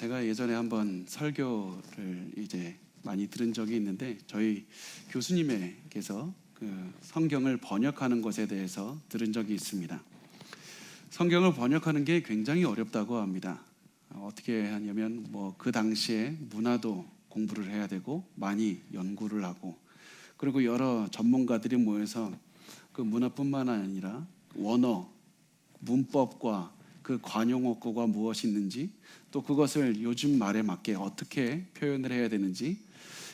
제가 예전에 한번 설교를 많이 들은 적이 있는데 저희 교수님께서 성경을 번역하는 것에 대해서 들은 적이 있습니다. 성경을 번역하는 게 굉장히 어렵다고 합니다. 어떻게 하냐면 그 당시에 문화도 공부를 해야 되고 많이 연구를 하고, 그리고 여러 전문가들이 모여서 그 문화뿐만 아니라 원어, 문법과 그 관용어구가 무엇이 있는지, 또 그것을 요즘 말에 맞게 어떻게 표현을 해야 되는지,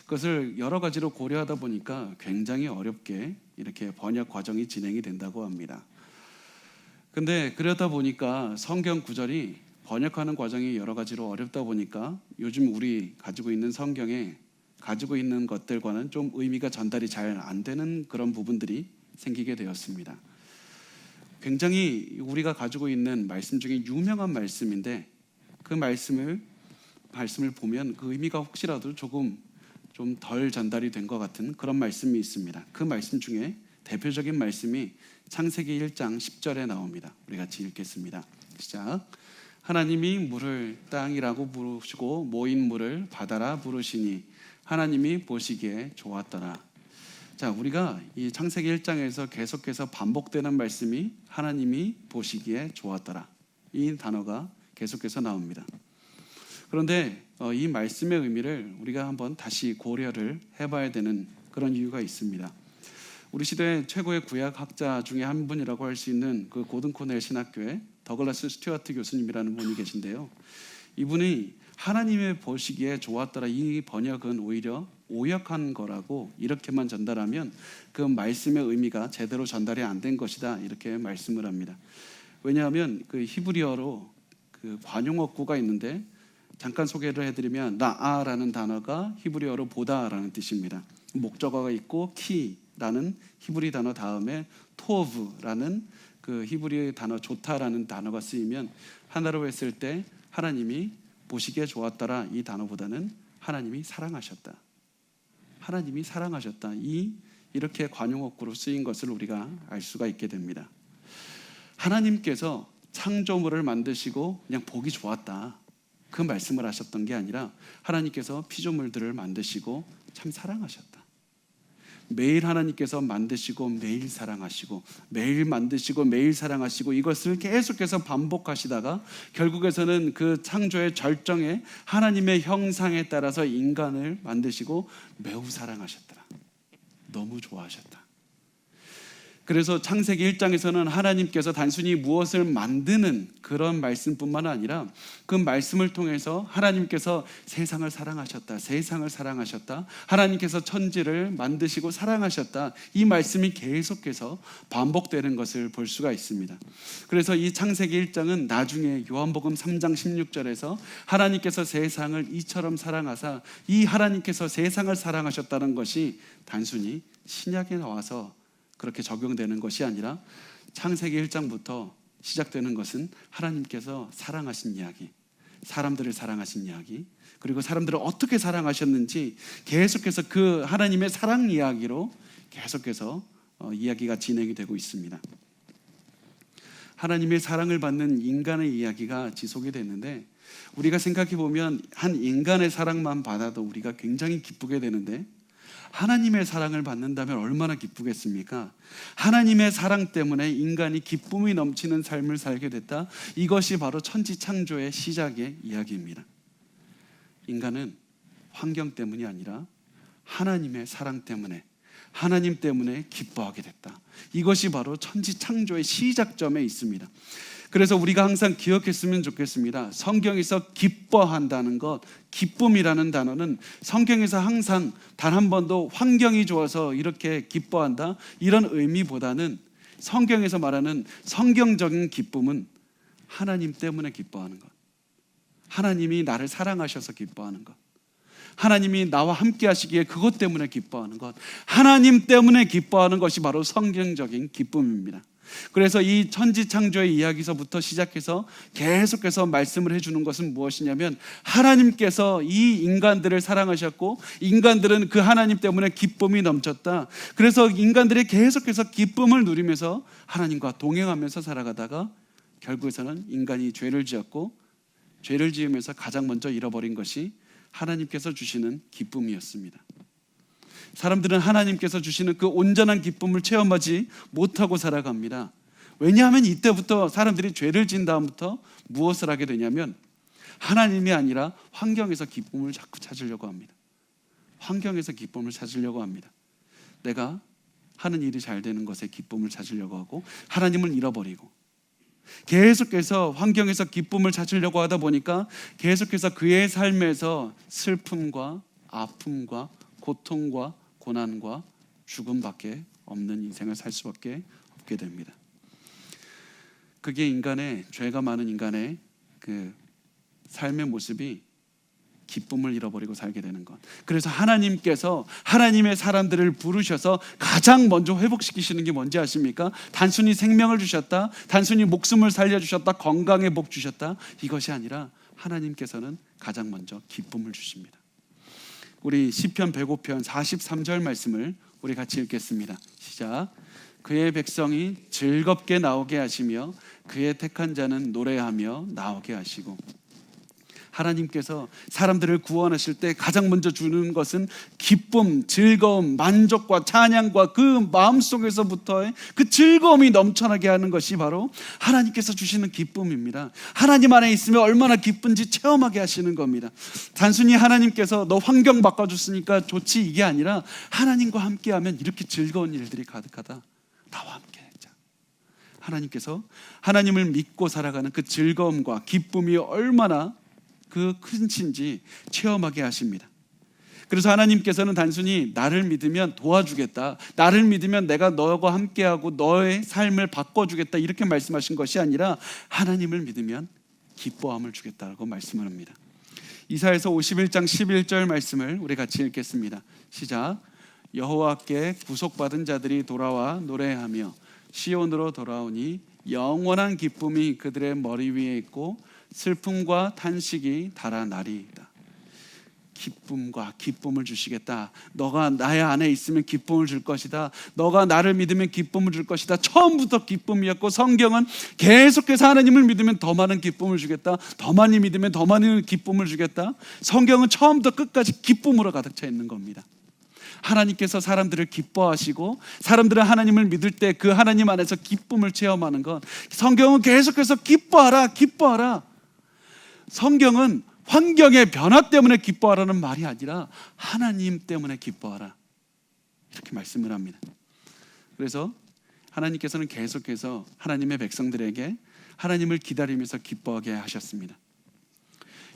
그것을 여러 가지로 고려하다 보니까 굉장히 어렵게 이렇게 번역 과정이 진행이 된다고 합니다. 근데 그러다 보니까 성경 구절이 번역하는 과정이 여러 가지로 어렵다 보니까 요즘 우리 가지고 있는 성경에 가지고 있는 것들과는 좀 의미가 전달이 잘 안 되는 그런 부분들이 생기게 되었습니다. 굉장히 우리가 가지고 있는 말씀 중에 유명한 말씀인데, 그 말씀을 보면 그 의미가 혹시라도 조금 좀 덜 전달이 된 것 같은 그런 말씀이 있습니다. 그 말씀 중에 대표적인 말씀이 창세기 1장 10절에 나옵니다. 우리 같이 읽겠습니다. 시작. 하나님이 물을 땅이라고 부르시고 모인 물을 바다라 부르시니 하나님이 보시기에 좋았더라. 자, 우리가 이 창세기 1장에서 계속해서 반복되는 말씀이 하나님이 보시기에 좋았더라, 이 단어가 계속해서 나옵니다. 그런데 이 말씀의 의미를 우리가 한번 다시 고려를 해봐야 되는 그런 이유가 있습니다. 우리 시대 최고의 구약학자 중에 한 분이라고 할 수 있는 그 고든 코넬 신학교의 더글라스 스튜어트 교수님이라는 분이 계신데요, 이분이 하나님의 보시기에 좋았더라, 이 번역은 오히려 오역한 거라고, 이렇게만 전달하면 그 말씀의 의미가 제대로 전달이 안 된 것이다, 이렇게 말씀을 합니다. 왜냐하면 그 히브리어로 그 관용어구가 있는데, 잠깐 소개를 해드리면 라아라는 단어가 히브리어로 보다라는 뜻입니다. 목적어가 있고 키라는 히브리 단어 다음에 토브라는 그 히브리 단어 좋다라는 단어가 쓰이면, 하나로 했을 때 하나님이 보시기에 좋았더라, 이 단어보다는 하나님이 사랑하셨다, 하나님이 사랑하셨다, 이렇게 관용어구로 쓰인 것을 우리가 알 수가 있게 됩니다. 하나님께서 창조물을 만드시고 그냥 보기 좋았다, 그 말씀을 하셨던 게 아니라 하나님께서 피조물들을 만드시고 참 사랑하셨다. 매일 하나님께서 만드시고 매일 사랑하시고, 매일 만드시고 매일 사랑하시고, 이것을 계속해서 반복하시다가 결국에서는 그 창조의 절정에 하나님의 형상에 따라서 인간을 만드시고 매우 사랑하셨더라, 너무 좋아하셨다. 그래서 창세기 1장에서는 하나님께서 단순히 무엇을 만드는 그런 말씀뿐만 아니라 그 말씀을 통해서 하나님께서 세상을 사랑하셨다, 세상을 사랑하셨다, 하나님께서 천지를 만드시고 사랑하셨다, 이 말씀이 계속해서 반복되는 것을 볼 수가 있습니다. 그래서 이 창세기 1장은 나중에 요한복음 3장 16절에서 하나님께서 세상을 이처럼 사랑하사, 이 하나님께서 세상을 사랑하셨다는 것이 단순히 신약에 나와서 그렇게 적용되는 것이 아니라 창세기 1장부터 시작되는 것은 하나님께서 사랑하신 이야기, 사람들을 사랑하신 이야기, 그리고 사람들을 어떻게 사랑하셨는지 계속해서 그 하나님의 사랑 이야기로 계속해서 이야기가 진행이 되고 있습니다. 하나님의 사랑을 받는 인간의 이야기가 지속이 됐는데, 우리가 생각해 보면 한 인간의 사랑만 받아도 우리가 굉장히 기쁘게 되는데, 하나님의 사랑을 받는다면 얼마나 기쁘겠습니까? 하나님의 사랑 때문에 인간이 기쁨이 넘치는 삶을 살게 됐다, 이것이 바로 천지창조의 시작의 이야기입니다. 인간은 환경 때문이 아니라 하나님의 사랑 때문에, 하나님 때문에 기뻐하게 됐다, 이것이 바로 천지창조의 시작점에 있습니다. 그래서 우리가 항상 기억했으면 좋겠습니다. 성경에서 기뻐한다는 것, 기쁨이라는 단어는 성경에서 항상 단 한 번도 환경이 좋아서 이렇게 기뻐한다, 이런 의미보다는 성경에서 말하는 성경적인 기쁨은 하나님 때문에 기뻐하는 것, 하나님이 나를 사랑하셔서 기뻐하는 것, 하나님이 나와 함께 하시기에 그것 때문에 기뻐하는 것, 하나님 때문에 기뻐하는 것이 바로 성경적인 기쁨입니다. 그래서 이 천지창조의 이야기서부터 시작해서 계속해서 말씀을 해주는 것은 무엇이냐면, 하나님께서 이 인간들을 사랑하셨고 인간들은 그 하나님 때문에 기쁨이 넘쳤다. 그래서 인간들이 계속해서 기쁨을 누리면서 하나님과 동행하면서 살아가다가 결국에서는 인간이 죄를 지었고 죄를 지으면서 가장 먼저 잃어버린 것이 하나님께서 주시는 기쁨이었습니다. 사람들은 하나님께서 주시는 그 온전한 기쁨을 체험하지 못하고 살아갑니다. 왜냐하면 이때부터 사람들이 죄를 지은 다음부터 무엇을 하게 되냐면 하나님이 아니라 환경에서 기쁨을 자꾸 찾으려고 합니다. 환경에서 기쁨을 찾으려고 합니다. 내가 하는 일이 잘 되는 것에 기쁨을 찾으려고 하고 하나님을 잃어버리고 계속해서 환경에서 기쁨을 찾으려고 하다 보니까 계속해서 그의 삶에서 슬픔과 아픔과 고통과 고난과 죽음밖에 없는 인생을 살 수밖에 없게 됩니다. 그게 인간의, 죄가 많은 인간의 그 삶의 모습이 기쁨을 잃어버리고 살게 되는 것. 그래서 하나님께서 하나님의 사람들을 부르셔서 가장 먼저 회복시키시는 게 뭔지 아십니까? 단순히 생명을 주셨다, 단순히 목숨을 살려주셨다, 건강의 복 주셨다, 이것이 아니라 하나님께서는 가장 먼저 기쁨을 주십니다. 우리 시편 105편 43절 말씀을 우리 같이 읽겠습니다. 시작. 그의 백성이 즐겁게 나오게 하시며 그의 택한 자는 노래하며 나오게 하시고. 하나님께서 사람들을 구원하실 때 가장 먼저 주는 것은 기쁨, 즐거움, 만족과 찬양과 그 마음속에서부터의 그 즐거움이 넘쳐나게 하는 것이 바로 하나님께서 주시는 기쁨입니다. 하나님 안에 있으면 얼마나 기쁜지 체험하게 하시는 겁니다. 단순히 하나님께서 너 환경 바꿔줬으니까 좋지 이게 아니라 하나님과 함께하면 이렇게 즐거운 일들이 가득하다. 나와 함께 하자. 하나님께서 하나님을 믿고 살아가는 그 즐거움과 기쁨이 얼마나 그 큰신지 체험하게 하십니다. 그래서 하나님께서는 단순히 나를 믿으면 도와주겠다, 나를 믿으면 내가 너와 함께하고 너의 삶을 바꿔주겠다 이렇게 말씀하신 것이 아니라 하나님을 믿으면 기뻐함을 주겠다고 말씀을 합니다. 이사야서 51장 11절 말씀을 우리 같이 읽겠습니다. 시작. 여호와께 구속받은 자들이 돌아와 노래하며 시온으로 돌아오니 영원한 기쁨이 그들의 머리 위에 있고 슬픔과 탄식이 달아나리이다. 기쁨과 기쁨을 주시겠다. 너가 나의 안에 있으면 기쁨을 줄 것이다. 너가 나를 믿으면 기쁨을 줄 것이다. 처음부터 기쁨이었고 성경은 계속해서 하나님을 믿으면 더 많은 기쁨을 주겠다. 더 많이 믿으면 더 많은 기쁨을 주겠다. 성경은 처음부터 끝까지 기쁨으로 가득 차 있는 겁니다. 하나님께서 사람들을 기뻐하시고 사람들은 하나님을 믿을 때 그 하나님 안에서 기쁨을 체험하는 것. 성경은 계속해서 기뻐하라, 기뻐하라. 성경은 환경의 변화 때문에 기뻐하라는 말이 아니라 하나님 때문에 기뻐하라 이렇게 말씀을 합니다. 그래서 하나님께서는 계속해서 하나님의 백성들에게 하나님을 기다리면서 기뻐하게 하셨습니다.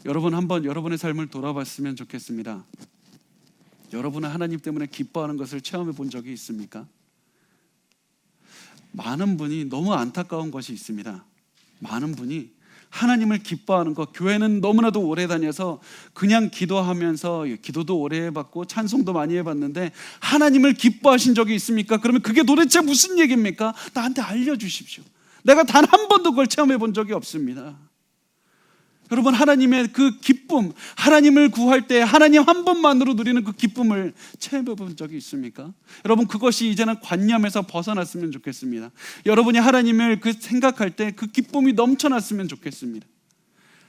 여러분 한번 여러분의 삶을 돌아봤으면 좋겠습니다. 여러분은 하나님 때문에 기뻐하는 것을 체험해 본 적이 있습니까? 많은 분이 너무 안타까운 것이 있습니다. 많은 분이 하나님을 기뻐하는 것, 교회는 너무나도 오래 다녀서 그냥 기도하면서 기도도 오래 해봤고 찬송도 많이 해봤는데 하나님을 기뻐하신 적이 있습니까? 그러면 그게 도대체 무슨 얘기입니까? 나한테 알려주십시오. 내가 단 한 번도 그걸 체험해 본 적이 없습니다. 여러분 하나님의 그 기쁨, 하나님을 구할 때 하나님 한 번만으로 누리는 그 기쁨을 체험해 본 적이 있습니까? 여러분 그것이 이제는 관념에서 벗어났으면 좋겠습니다. 여러분이 하나님을 그 생각할 때 그 기쁨이 넘쳐났으면 좋겠습니다.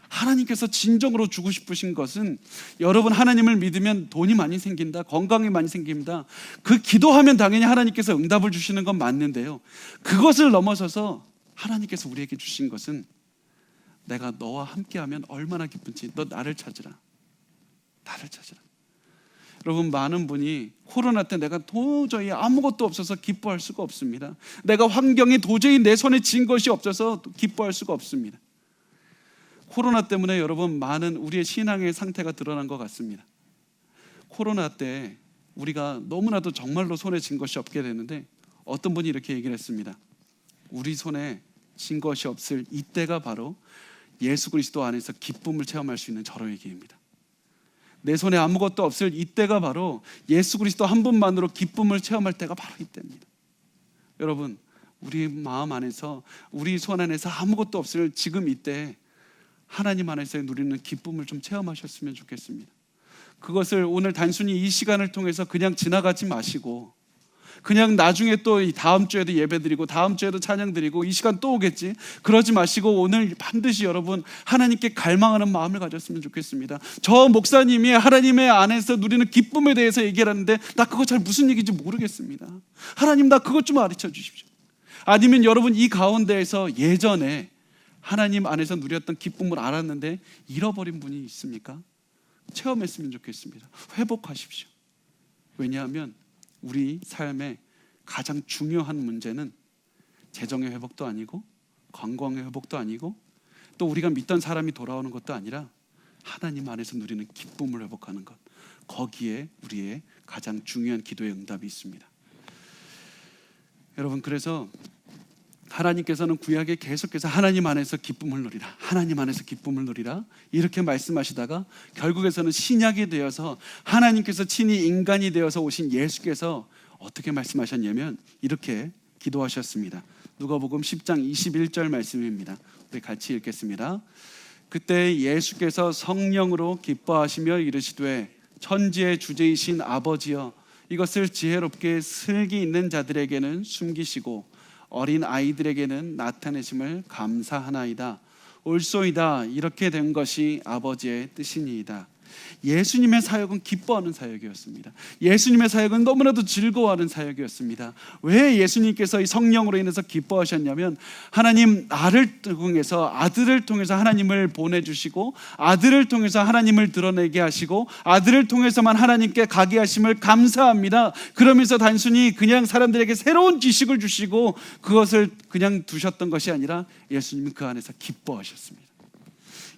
하나님께서 진정으로 주고 싶으신 것은 여러분 하나님을 믿으면 돈이 많이 생긴다, 건강이 많이 생깁니다. 그 기도하면 당연히 하나님께서 응답을 주시는 건 맞는데요, 그것을 넘어서서 하나님께서 우리에게 주신 것은 내가 너와 함께하면 얼마나 기쁜지, 너 나를 찾으라, 나를 찾으라. 여러분 많은 분이 코로나 때 내가 도저히 아무것도 없어서 기뻐할 수가 없습니다. 내가 환경이 도저히 내 손에 쥔 것이 없어서 기뻐할 수가 없습니다. 코로나 때문에 여러분 많은 우리의 신앙의 상태가 드러난 것 같습니다. 코로나 때 우리가 너무나도 정말로 손에 쥔 것이 없게 되는데 어떤 분이 이렇게 얘기를 했습니다. 우리 손에 쥔 것이 없을 이때가 바로 예수 그리스도 안에서 기쁨을 체험할 수 있는 절호의 기회입니다. 내 손에 아무것도 없을 이때가 바로 예수 그리스도 한 분만으로 기쁨을 체험할 때가 바로 이때입니다. 여러분 우리 마음 안에서 우리 손 안에서 아무것도 없을 지금 이때 하나님 안에서 누리는 기쁨을 좀 체험하셨으면 좋겠습니다. 그것을 오늘 단순히 이 시간을 통해서 그냥 지나가지 마시고 그냥 나중에 또 이 다음 주에도 예배 드리고 다음 주에도 찬양 드리고 이 시간 또 오겠지, 그러지 마시고 오늘 반드시 여러분 하나님께 갈망하는 마음을 가졌으면 좋겠습니다. 저 목사님이 하나님의 안에서 누리는 기쁨에 대해서 얘기를 하는데 나 그거 잘 무슨 얘기인지 모르겠습니다. 하나님 나 그것 좀 가르쳐 주십시오. 아니면 여러분 이 가운데에서 예전에 하나님 안에서 누렸던 기쁨을 알았는데 잃어버린 분이 있습니까? 체험했으면 좋겠습니다. 회복하십시오. 왜냐하면 우리 삶의 가장 중요한 문제는 재정의 회복도 아니고 건강의 회복도 아니고 또 우리가 믿던 사람이 돌아오는 것도 아니라 하나님 안에서 누리는 기쁨을 회복하는 것, 거기에 우리의 가장 중요한 기도의 응답이 있습니다. 여러분, 그래서 하나님께서는 구약에 계속해서 하나님 안에서 기쁨을 누리라, 하나님 안에서 기쁨을 누리라 이렇게 말씀하시다가 결국에서는 신약이 되어서 하나님께서 친히 인간이 되어서 오신 예수께서 어떻게 말씀하셨냐면 이렇게 기도하셨습니다. 누가복음 10장 21절 말씀입니다. 우리 같이 읽겠습니다. 그때 예수께서 성령으로 기뻐하시며 이르시되 천지의 주제이신 아버지여, 이것을 지혜롭게 슬기 있는 자들에게는 숨기시고 어린 아이들에게는 나타내심을 감사하나이다. 옳소이다. 이렇게 된 것이 아버지의 뜻이니이다. 예수님의 사역은 기뻐하는 사역이었습니다. 예수님의 사역은 너무나도 즐거워하는 사역이었습니다. 왜 예수님께서 이 성령으로 인해서 기뻐하셨냐면 하나님 나를 통해서 아들을 통해서 하나님을 보내주시고 아들을 통해서 하나님을 드러내게 하시고 아들을 통해서만 하나님께 가게 하심을 감사합니다. 그러면서 단순히 그냥 사람들에게 새로운 지식을 주시고 그것을 그냥 두셨던 것이 아니라 예수님은 그 안에서 기뻐하셨습니다.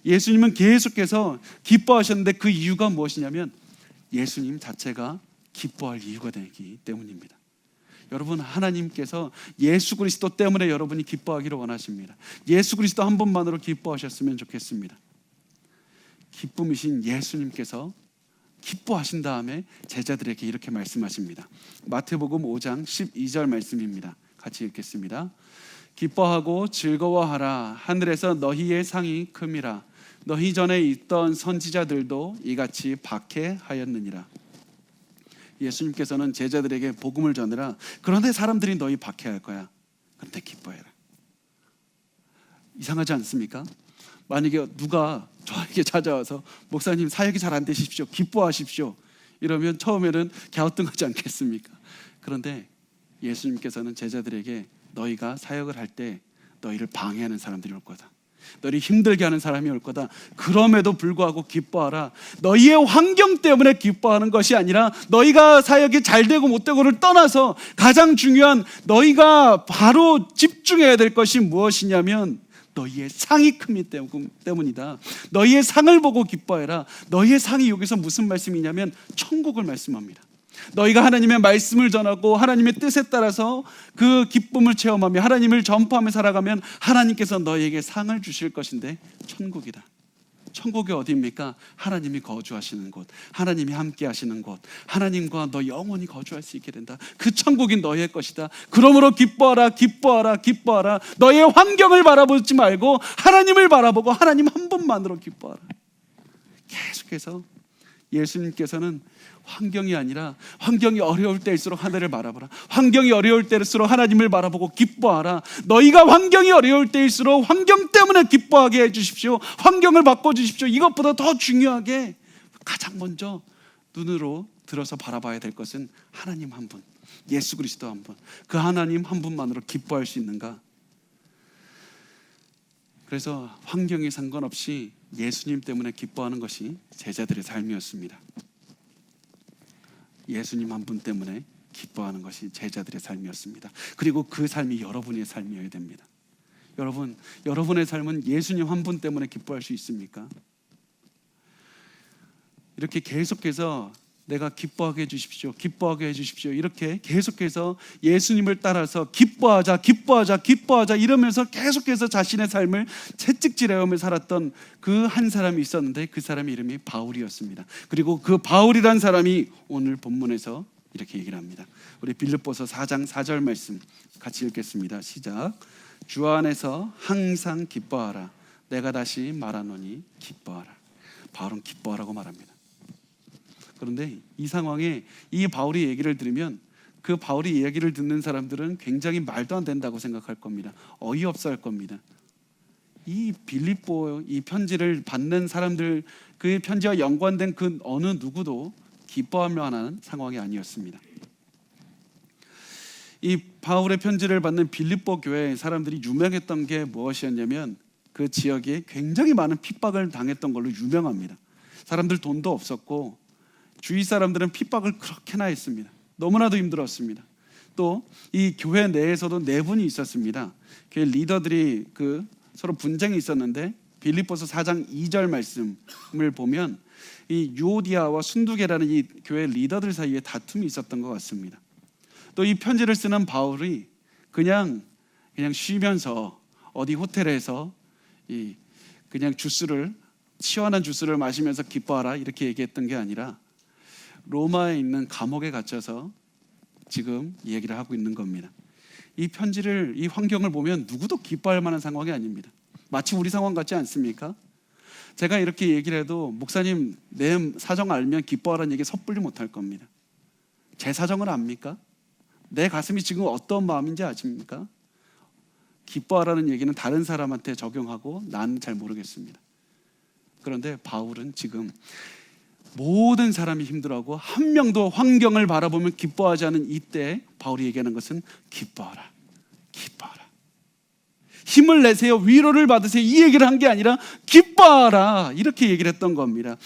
예수님은 계속해서 기뻐하셨는데 그 이유가 무엇이냐면 예수님 자체가 기뻐할 이유가 되기 때문입니다. 여러분, 하나님께서 예수 그리스도 때문에 여러분이 기뻐하기를 원하십니다. 예수 그리스도 한 분만으로 기뻐하셨으면 좋겠습니다. 기쁨이신 예수님께서 기뻐하신 다음에 제자들에게 이렇게 말씀하십니다. 마태복음 5장 12절 말씀입니다. 같이 읽겠습니다. 기뻐하고 즐거워하라. 하늘에서 너희의 상이 큼이라. 너희 전에 있던 선지자들도 이같이 박해하였느니라. 예수님께서는 제자들에게 복음을 전하라. 그런데 사람들이 너희 박해할 거야. 그런데 기뻐해라. 이상하지 않습니까? 만약에 누가 저에게 찾아와서 목사님 사역이 잘 안 되십시오, 기뻐하십시오, 이러면 처음에는 갸우뚱하지 않겠습니까? 그런데 예수님께서는 제자들에게 너희가 사역을 할 때 너희를 방해하는 사람들이 올 거다. 너희 힘들게 하는 사람이 올 거다. 그럼에도 불구하고 기뻐하라. 너희의 환경 때문에 기뻐하는 것이 아니라 너희가 사역이 잘 되고 못 되고를 떠나서 가장 중요한 너희가 바로 집중해야 될 것이 무엇이냐면 너희의 상이 크기 때문이다. 너희의 상을 보고 기뻐해라. 너희의 상이 여기서 무슨 말씀이냐면 천국을 말씀합니다. 너희가 하나님의 말씀을 전하고 하나님의 뜻에 따라서 그 기쁨을 체험하며 하나님을 전파하며 살아가면 하나님께서 너희에게 상을 주실 것인데 천국이다. 천국이 어디입니까? 하나님이 거주하시는 곳, 하나님이 함께 하시는 곳, 하나님과 너 영원히 거주할 수 있게 된다. 그 천국이 너희의 것이다. 그러므로 기뻐하라, 기뻐하라, 기뻐하라. 너희의 환경을 바라보지 말고 하나님을 바라보고 하나님 한 분만으로 기뻐하라. 계속해서 예수님께서는 환경이 아니라 환경이 어려울 때일수록 하늘을 바라보라. 환경이 어려울 때일수록 하나님을 바라보고 기뻐하라. 너희가 환경이 어려울 때일수록 환경 때문에 기뻐하게 해주십시오. 환경을 바꿔주십시오. 이것보다 더 중요하게 가장 먼저 눈으로 들어서 바라봐야 될 것은 하나님 한 분, 예수 그리스도 한 분, 그 하나님 한 분만으로 기뻐할 수 있는가? 그래서 환경에 상관없이 예수님 때문에 기뻐하는 것이 제자들의 삶이었습니다. 예수님 한 분 때문에 기뻐하는 것이 제자들의 삶이었습니다. 그리고 그 삶이 여러분의 삶이어야 됩니다. 여러분, 여러분의 삶은 예수님 한 분 때문에 기뻐할 수 있습니까? 이렇게 계속해서 내가 기뻐하게 해주십시오, 기뻐하게 해주십시오, 이렇게 계속해서 예수님을 따라서 기뻐하자, 기뻐하자, 기뻐하자 이러면서 계속해서 자신의 삶을 채찍질해오며 살았던 그 한 사람이 있었는데 그 사람의 이름이 바울이었습니다. 그리고 그 바울이란 사람이 오늘 본문에서 이렇게 얘기를 합니다. 우리 빌립보서 4장 4절 말씀 같이 읽겠습니다. 시작. 주 안에서 항상 기뻐하라. 내가 다시 말하노니 기뻐하라. 바울은 기뻐하라고 말합니다. 그런데 이 상황에 이 바울의 얘기를 들으면 그 바울의 이야기를 듣는 사람들은 굉장히 말도 안 된다고 생각할 겁니다. 어이없어 할 겁니다. 이 빌립보 이 편지를 받는 사람들, 그 편지와 연관된 그 어느 누구도 기뻐할 만한 상황이 아니었습니다. 이 바울의 편지를 받는 빌립보 교회 사람들이 유명했던 게 무엇이었냐면 그 지역에 굉장히 많은 핍박을 당했던 걸로 유명합니다. 사람들 돈도 없었고 주위 사람들은 핍박을 그렇게나 했습니다. 너무나도 힘들었습니다. 또 이 교회 내에서도 내분이 있었습니다. 교회 리더들이 서로 분쟁이 있었는데 빌립보서 4장 2절 말씀을 보면 이 유오디아와 순두계라는 이 교회 리더들 사이에 다툼이 있었던 것 같습니다. 또 이 편지를 쓰는 바울이 그냥 쉬면서 어디 호텔에서 그냥 시원한 주스를 마시면서 기뻐하라 이렇게 얘기했던 게 아니라 로마에 있는 감옥에 갇혀서 지금 얘기를 하고 있는 겁니다. 이 편지를, 이 환경을 보면 누구도 기뻐할 만한 상황이 아닙니다. 마치 우리 상황 같지 않습니까? 제가 이렇게 얘기를 해도 목사님 내 사정 알면 기뻐하라는 얘기 섣불리 못할 겁니다. 제 사정을 압니까? 내 가슴이 지금 어떤 마음인지 아십니까? 기뻐하라는 얘기는 다른 사람한테 적용하고 난 잘 모르겠습니다. 그런데 바울은 지금 모든 사람이 힘들어하고 한 명도 환경을 바라보면 기뻐하지 않은 이때 바울이 얘기하는 것은 기뻐하라, 기뻐하라. 힘을 내세요, 위로를 받으세요, 이 얘기를 한 게 아니라 기뻐하라 이렇게 얘기를 했던 겁니다.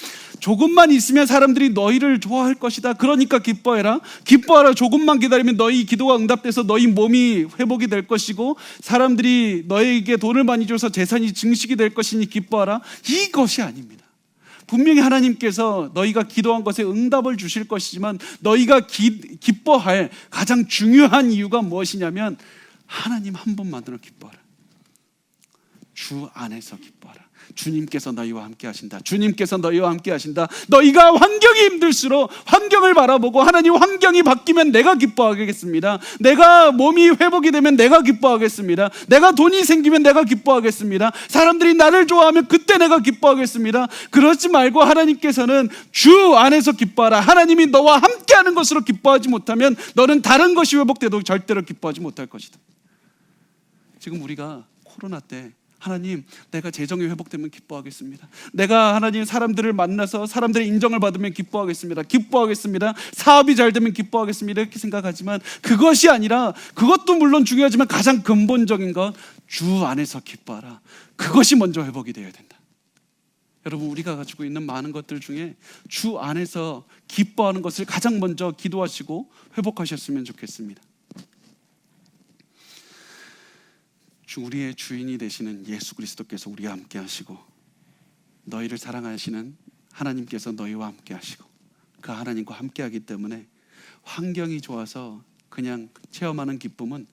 조금만 있으면 사람들이 너희를 좋아할 것이다, 그러니까 기뻐해라. 기뻐하라. 조금만 기다리면 너희 기도가 응답돼서 너희 몸이 회복이 될 것이고 사람들이 너희에게 돈을 많이 줘서 재산이 증식이 될 것이니 기뻐하라. 이것이 아닙니다. 분명히 하나님께서 너희가 기도한 것에 응답을 주실 것이지만 너희가 기뻐할 가장 중요한 이유가 무엇이냐면 하나님 한 분만으로 기뻐하라. 주 안에서 기뻐하라. 주님께서 너희와 함께 하신다. 주님께서 너희와 함께 하신다. 너희가 환경이 힘들수록 환경을 바라보고 하나님 환경이 바뀌면 내가 기뻐하겠습니다. 내가 몸이 회복이 되면 내가 기뻐하겠습니다. 내가 돈이 생기면 내가 기뻐하겠습니다. 사람들이 나를 좋아하면 그때 내가 기뻐하겠습니다. 그러지 말고 하나님께서는 주 안에서 기뻐하라. 하나님이 너와 함께하는 것으로 기뻐하지 못하면 너는 다른 것이 회복돼도 절대로 기뻐하지 못할 것이다. 지금 우리가 코로나 때 하나님 내가 재정이 회복되면 기뻐하겠습니다. 내가 하나님 사람들을 만나서 사람들의 인정을 받으면 기뻐하겠습니다. 기뻐하겠습니다. 사업이 잘 되면 기뻐하겠습니다. 이렇게 생각하지만 그것이 아니라, 그것도 물론 중요하지만 가장 근본적인 건 주 안에서 기뻐하라. 그것이 먼저 회복이 되어야 된다. 여러분, 우리가 가지고 있는 많은 것들 중에 주 안에서 기뻐하는 것을 가장 먼저 기도하시고 회복하셨으면 좋겠습니다. 우리의 주인이 되시는 예수 그리스도께서 우리와 함께 하시고 너희를 사랑하시는 하나님께서 너희와 함께 하시고 그 하나님과 함께 하기 때문에 환경이 좋아서 그냥 체험하는 기쁨은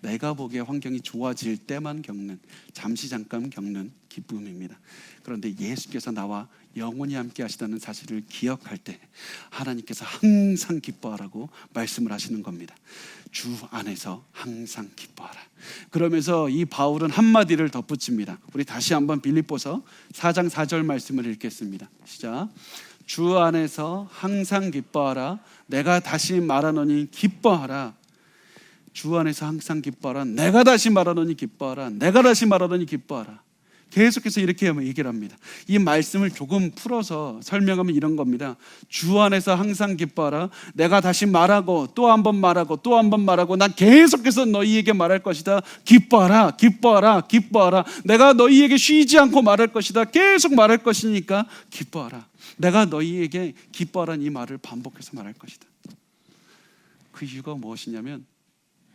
내가 보기에 환경이 좋아질 때만 겪는, 잠시 잠깐 겪는 기쁨입니다. 그런데 예수께서 나와 영원히 함께 하시다는 사실을 기억할 때 하나님께서 항상 기뻐하라고 말씀을 하시는 겁니다. 주 안에서 항상 기뻐하라. 그러면서 이 바울은 한마디를 덧붙입니다. 우리 다시 한번 빌립보서 4장 4절 말씀을 읽겠습니다. 시작. 주 안에서 항상 기뻐하라. 내가 다시 말하노니 기뻐하라. 주 안에서 항상 기뻐하라. 내가 다시 말하노니 기뻐하라. 내가 다시 말하노니 기뻐하라. 계속해서 이렇게 얘기를 합니다. 이 말씀을 조금 풀어서 설명하면 이런 겁니다. 주 안에서 항상 기뻐하라. 내가 다시 말하고 또 한 번 말하고 또 한 번 말하고 난 계속해서 너희에게 말할 것이다. 기뻐하라, 기뻐하라, 기뻐하라. 내가 너희에게 쉬지 않고 말할 것이다. 계속 말할 것이니까 기뻐하라. 내가 너희에게 기뻐하라는 이 말을 반복해서 말할 것이다. 그 이유가 무엇이냐면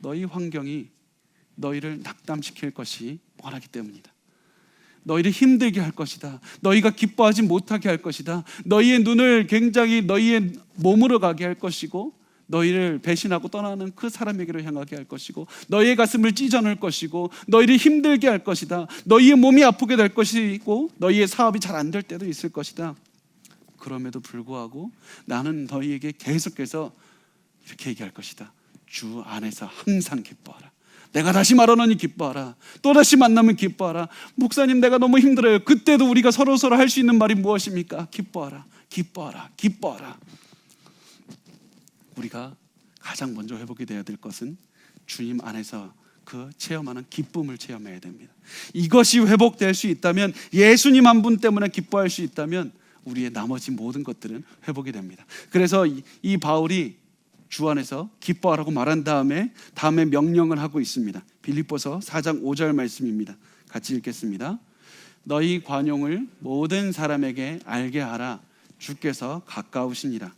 너희 환경이 너희를 낙담시킬 것이 뻔하기 때문이다. 너희를 힘들게 할 것이다. 너희가 기뻐하지 못하게 할 것이다. 너희의 눈을 굉장히 너희의 몸으로 가게 할 것이고 너희를 배신하고 떠나는 그 사람에게로 향하게 할 것이고 너희의 가슴을 찢어낼 것이고 너희를 힘들게 할 것이다. 너희의 몸이 아프게 될 것이고 너희의 사업이 잘 안 될 때도 있을 것이다. 그럼에도 불구하고 나는 너희에게 계속해서 이렇게 얘기할 것이다. 주 안에서 항상 기뻐하라. 내가 다시 말하노니 기뻐하라. 또다시 만나면 기뻐하라. 목사님 내가 너무 힘들어요. 그때도 우리가 서로 할 수 있는 말이 무엇입니까? 기뻐하라, 기뻐하라, 기뻐하라. 우리가 가장 먼저 회복이 되어야 될 것은 주님 안에서 그 체험하는 기쁨을 체험해야 됩니다. 이것이 회복될 수 있다면, 예수님 한 분 때문에 기뻐할 수 있다면 우리의 나머지 모든 것들은 회복이 됩니다. 그래서 이 바울이 주 안에서 기뻐하라고 말한 다음에 명령을 하고 있습니다. 빌립보서 4장 5절 말씀입니다. 같이 읽겠습니다. 너희 관용을 모든 사람에게 알게 하라. 주께서 가까우시니라.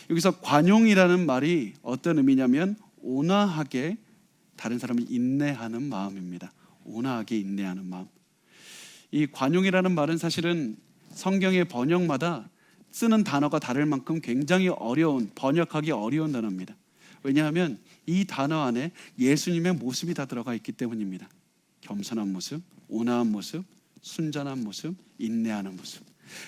여기서 관용이라는 말이 어떤 의미냐면 온화하게 다른 사람을 인내하는 마음입니다. 온화하게 인내하는 마음. 이 관용이라는 말은 사실은 성경의 번역마다 쓰는 단어가 다를 만큼 굉장히 번역하기 어려운 단어입니다. 왜냐하면 이 단어 안에 예수님의 모습이 다 들어가 있기 때문입니다. 겸손한 모습, 온화한 모습, 순전한 모습, 인내하는 모습.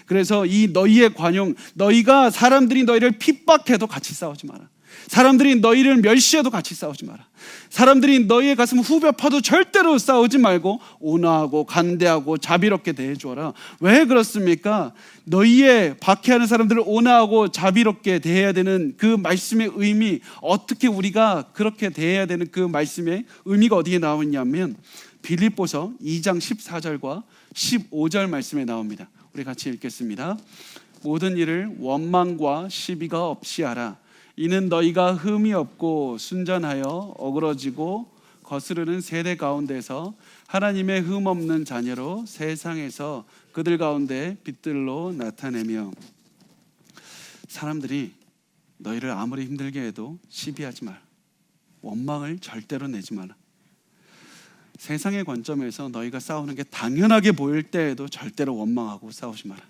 그래서 이 너희의 관용, 너희가 사람들이 너희를 핍박해도 같이 싸우지 마라. 사람들이 너희를 멸시해도 같이 싸우지 마라. 사람들이 너희의 가슴 후벼 파도 절대로 싸우지 말고 온화하고 간대하고 자비롭게 대해주어라. 왜 그렇습니까? 너희의 박해하는 사람들을 온화하고 자비롭게 대해야 되는 그 말씀의 의미, 어떻게 우리가 그렇게 대해야 되는 그 말씀의 의미가 어디에 나오냐면 빌립보서 2장 14절과 15절 말씀에 나옵니다. 우리 같이 읽겠습니다. 모든 일을 원망과 시비가 없이 하라. 이는 너희가 흠이 없고 순전하여 어그러지고 거스르는 세대 가운데서 하나님의 흠 없는 자녀로 세상에서 그들 가운데 빛들로 나타내며. 사람들이 너희를 아무리 힘들게 해도 시비하지 마라. 원망을 절대로 내지 마라. 세상의 관점에서 너희가 싸우는 게 당연하게 보일 때에도 절대로 원망하고 싸우지 마라.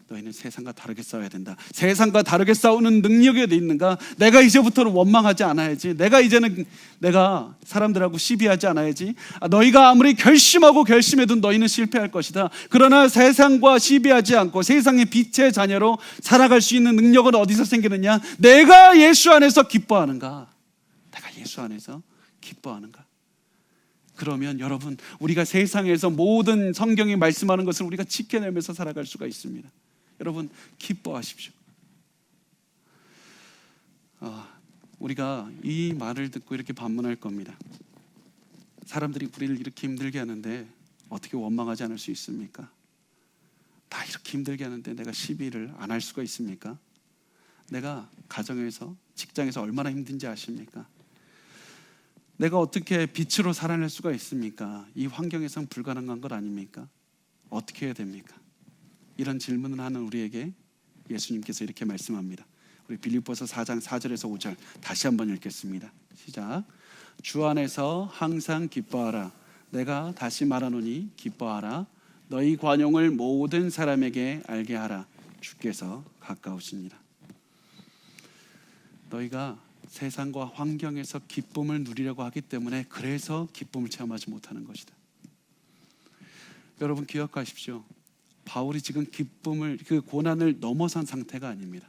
너희는 세상과 다르게 싸워야 된다. 세상과 다르게 싸우는 능력이 어디 있는가? 내가 이제부터는 원망하지 않아야지. 내가 사람들하고 시비하지 않아야지. 너희가 아무리 결심해도 너희는 실패할 것이다. 그러나 세상과 시비하지 않고 세상의 빛의 자녀로 살아갈 수 있는 능력은 어디서 생기느냐? 내가 예수 안에서 기뻐하는가? 내가 예수 안에서 기뻐하는가? 그러면 여러분, 우리가 세상에서 모든 성경이 말씀하는 것을 우리가 지켜내면서 살아갈 수가 있습니다. 여러분, 기뻐하십시오. 우리가 이 말을 듣고 이렇게 반문할 겁니다. 사람들이 우리를 이렇게 힘들게 하는데 어떻게 원망하지 않을 수 있습니까? 다 이렇게 힘들게 하는데 내가 시비를 안 할 수가 있습니까? 내가 가정에서, 직장에서 얼마나 힘든지 아십니까? 내가 어떻게 빛으로 살아낼 수가 있습니까? 이 환경에선 불가능한 것 아닙니까? 어떻게 해야 됩니까? 이런 질문을 하는 우리에게 예수님께서 이렇게 말씀합니다. 우리 빌립보서 4장 4절에서 5절 다시 한번 읽겠습니다. 시작. 주 안에서 항상 기뻐하라. 내가 다시 말하노니 기뻐하라. 너희 관용을 모든 사람에게 알게 하라. 주께서 가까우시니라. 너희가 세상과 환경에서 기쁨을 누리려고 하기 때문에 그래서 기쁨을 체험하지 못하는 것이다. 여러분 기억하십시오. 바울이 지금 그 고난을 넘어선 상태가 아닙니다.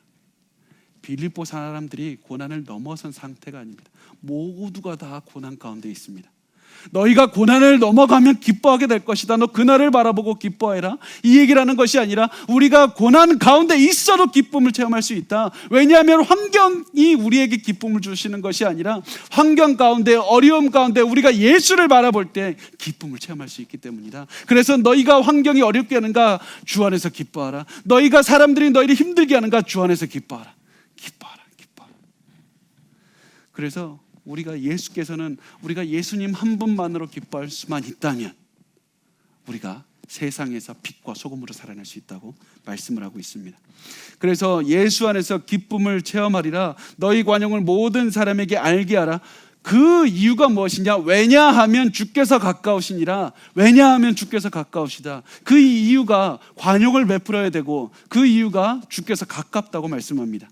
빌립보 사람들이 고난을 넘어선 상태가 아닙니다. 모두가 다 고난 가운데 있습니다. 너희가 고난을 넘어가면 기뻐하게 될 것이다. 너 그날을 바라보고 기뻐해라. 이 얘기를 하는 것이 아니라 우리가 고난 가운데 있어도 기쁨을 체험할 수 있다. 왜냐하면 환경이 우리에게 기쁨을 주시는 것이 아니라 환경 가운데, 어려움 가운데 우리가 예수를 바라볼 때 기쁨을 체험할 수 있기 때문이다. 그래서 너희가 환경이 어렵게 하는가? 주 안에서 기뻐하라. 너희가 사람들이 너희를 힘들게 하는가? 주 안에서 기뻐하라. 기뻐하라. 그래서 예수께서는 우리가 예수님 한 분만으로 기뻐할 수만 있다면 우리가 세상에서 빛과 소금으로 살아날 수 있다고 말씀을 하고 있습니다. 그래서 예수 안에서 기쁨을 체험하리라. 너희 관용을 모든 사람에게 알게 하라. 그 이유가 무엇이냐? 왜냐하면 주께서 가까우시니라. 왜냐하면 주께서 가까우시다. 그 이유가 관용을 베풀어야 되고 그 이유가 주께서 가깝다고 말씀합니다.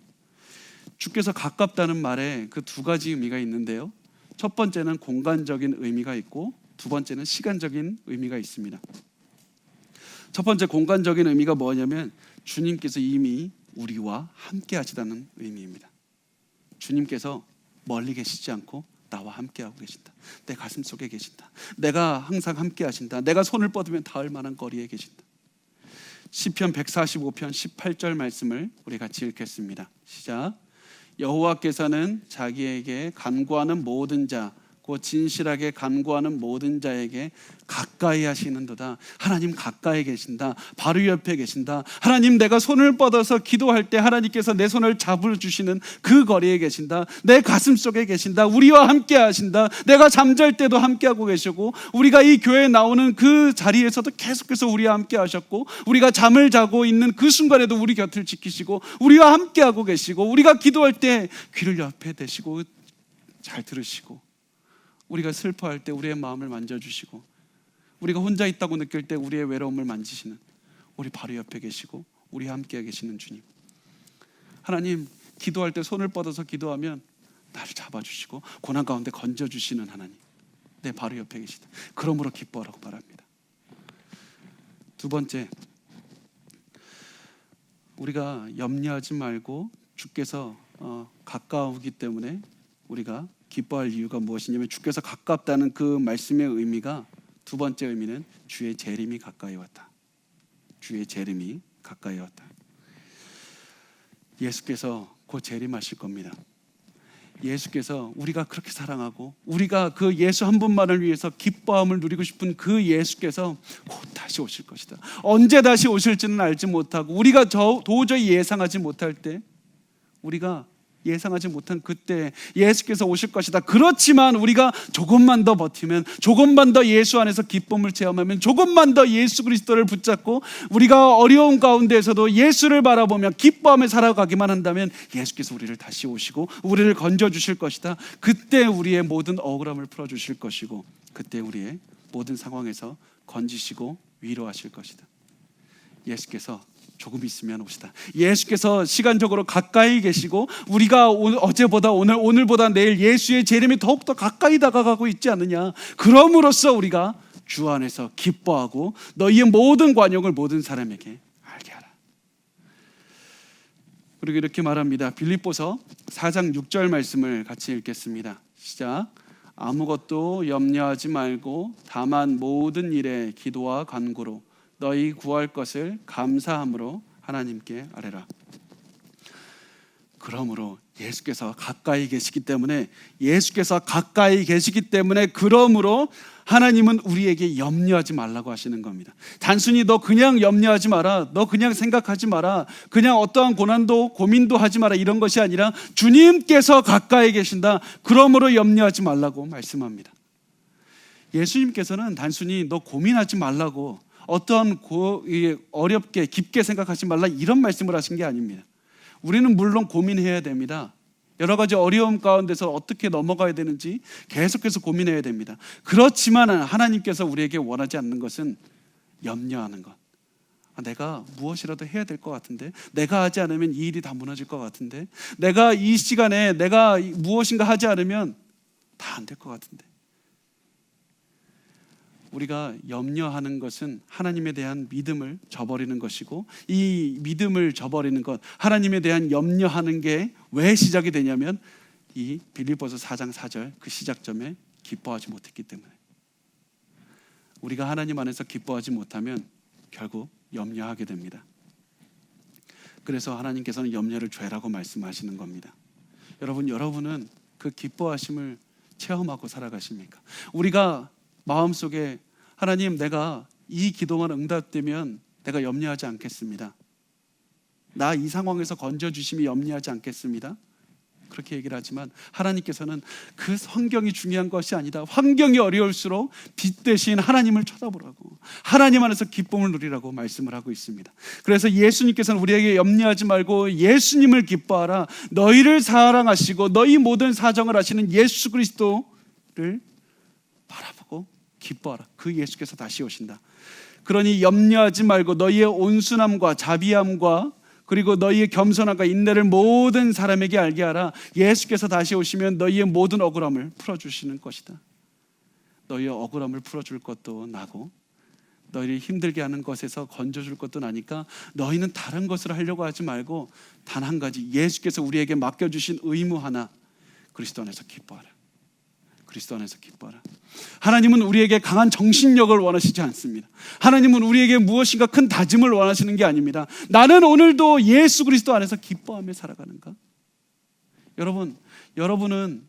주께서 가깝다는 말에 그 두 가지 의미가 있는데요. 첫 번째는 공간적인 의미가 있고 두 번째는 시간적인 의미가 있습니다. 첫 번째 공간적인 의미가 뭐냐면 주님께서 이미 우리와 함께 하시다는 의미입니다. 주님께서 멀리 계시지 않고 나와 함께 하고 계신다. 내 가슴 속에 계신다. 내가 항상 함께 하신다. 내가 손을 뻗으면 닿을 만한 거리에 계신다. 시편 145편 18절 말씀을 우리 같이 읽겠습니다. 시작. 여호와께서는 자기에게 간구하는 모든 자, 곧 진실하게 간구하는 모든 자에게 가까이 하시는도다. 하나님 가까이 계신다. 바로 옆에 계신다. 하나님, 내가 손을 뻗어서 기도할 때 하나님께서 내 손을 잡아주시는 그 거리에 계신다. 내 가슴 속에 계신다. 우리와 함께 하신다. 내가 잠잘 때도 함께하고 계시고, 우리가 이 교회에 나오는 그 자리에서도 계속해서 우리와 함께 하셨고, 우리가 잠을 자고 있는 그 순간에도 우리 곁을 지키시고 우리와 함께하고 계시고, 우리가 기도할 때 귀를 옆에 대시고 잘 들으시고, 우리가 슬퍼할 때 우리의 마음을 만져주시고, 우리가 혼자 있다고 느낄 때 우리의 외로움을 만지시는, 우리 바로 옆에 계시고 우리와 함께 계시는 주님. 하나님, 기도할 때 손을 뻗어서 기도하면 나를 잡아주시고 고난 가운데 건져주시는 하나님, 내 바로 옆에 계시다. 그러므로 기뻐하라고 말합니다. 두 번째, 우리가 염려하지 말고 주께서 가까우기 때문에 우리가 기뻐할 이유가 무엇이냐면, 주께서 가깝다는 그 말씀의 의미가, 두 번째 의미는 주의 재림이 가까이 왔다. 주의 재림이 가까이 왔다. 예수께서 곧 재림하실 겁니다. 예수께서 우리가 그렇게 사랑하고 우리가 그 예수 한 분만을 위해서 기뻐함을 누리고 싶은 그 예수께서 곧 다시 오실 것이다. 언제 다시 오실지는 알지 못하고, 우리가 도저히 예상하지 못할 때, 우리가 예상하지 못한 그때 예수께서 오실 것이다. 그렇지만 우리가 조금만 더 버티면, 조금만 더 예수 안에서 기쁨을 체험하면, 조금만 더 예수 그리스도를 붙잡고 우리가 어려운 가운데에서도 예수를 바라보며 기뻐하며 살아가기만 한다면 예수께서 우리를 다시 오시고 우리를 건져주실 것이다. 그때 우리의 모든 억울함을 풀어주실 것이고, 그때 우리의 모든 상황에서 건지시고 위로하실 것이다. 예수께서 조금 있으면 오시다. 예수께서 시간적으로 가까이 계시고, 우리가 어제보다 오늘보다 내일 예수의 재림이 더욱더 가까이 다가가고 있지 않느냐. 그럼으로써 우리가 주 안에서 기뻐하고 너희의 모든 관용을 모든 사람에게 알게 하라. 그리고 이렇게 말합니다. 빌립보서 4장 6절 말씀을 같이 읽겠습니다. 시작. 아무것도 염려하지 말고 다만 모든 일에 기도와 간구로 너희 구할 것을 감사함으로 하나님께 아뢰라. 그러므로 예수께서 가까이 계시기 때문에, 그러므로 하나님은 우리에게 염려하지 말라고 하시는 겁니다. 단순히 너 그냥 염려하지 마라, 너 그냥 생각하지 마라, 그냥 어떠한 고난도 고민도 하지 마라, 이런 것이 아니라 주님께서 가까이 계신다. 그러므로 염려하지 말라고 말씀합니다. 예수님께서는 단순히 너 고민하지 말라고, 어떠한 어렵게 깊게 생각하지 말라, 이런 말씀을 하신 게 아닙니다. 우리는 물론 고민해야 됩니다. 여러 가지 어려움 가운데서 어떻게 넘어가야 되는지 계속해서 고민해야 됩니다. 그렇지만 하나님께서 우리에게 원하지 않는 것은 염려하는 것. 내가 무엇이라도 해야 될 것 같은데, 내가 하지 않으면 이 일이 다 무너질 것 같은데, 내가 이 시간에 내가 무엇인가 하지 않으면 다 안 될 것 같은데. 우리가 염려하는 것은 하나님에 대한 믿음을 저버리는 것이고, 이 믿음을 저버리는 것, 하나님에 대한 염려하는 게 왜 시작이 되냐면, 이 빌립보서 4장 4절 그 시작점에 기뻐하지 못했기 때문에. 우리가 하나님 안에서 기뻐하지 못하면 결국 염려하게 됩니다. 그래서 하나님께서는 염려를 죄라고 말씀하시는 겁니다. 여러분은 그 기뻐하심을 체험하고 살아가십니까? 우리가 마음속에, 하나님, 내가 이 기도만 응답되면 내가 염려하지 않겠습니다. 나 이 상황에서 건져주심이 염려하지 않겠습니다. 그렇게 얘기를 하지만 하나님께서는 그 환경이 중요한 것이 아니다. 환경이 어려울수록 빛 대신 하나님을 쳐다보라고, 하나님 안에서 기쁨을 누리라고 말씀을 하고 있습니다. 그래서 예수님께서는 우리에게 염려하지 말고 예수님을 기뻐하라. 너희를 사랑하시고 너희 모든 사정을 하시는 예수 그리스도를 바라보고 기뻐하라. 그 예수께서 다시 오신다. 그러니 염려하지 말고 너희의 온순함과 자비함과 그리고 너희의 겸손함과 인내를 모든 사람에게 알게 하라. 예수께서 다시 오시면 너희의 모든 억울함을 풀어주시는 것이다. 너희의 억울함을 풀어줄 것도 나고, 너희를 힘들게 하는 것에서 건져줄 것도 나니까, 너희는 다른 것을 하려고 하지 말고 단 한 가지, 예수께서 우리에게 맡겨주신 의무 하나, 그리스도 안에서 기뻐하라. 그리스도 안에서 기뻐하라. 하나님은 우리에게 강한 정신력을 원하시지 않습니다. 하나님은 우리에게 무엇인가 큰 다짐을 원하시는 게 아닙니다. 나는 오늘도 예수 그리스도 안에서 기뻐하며 살아가는가? 여러분은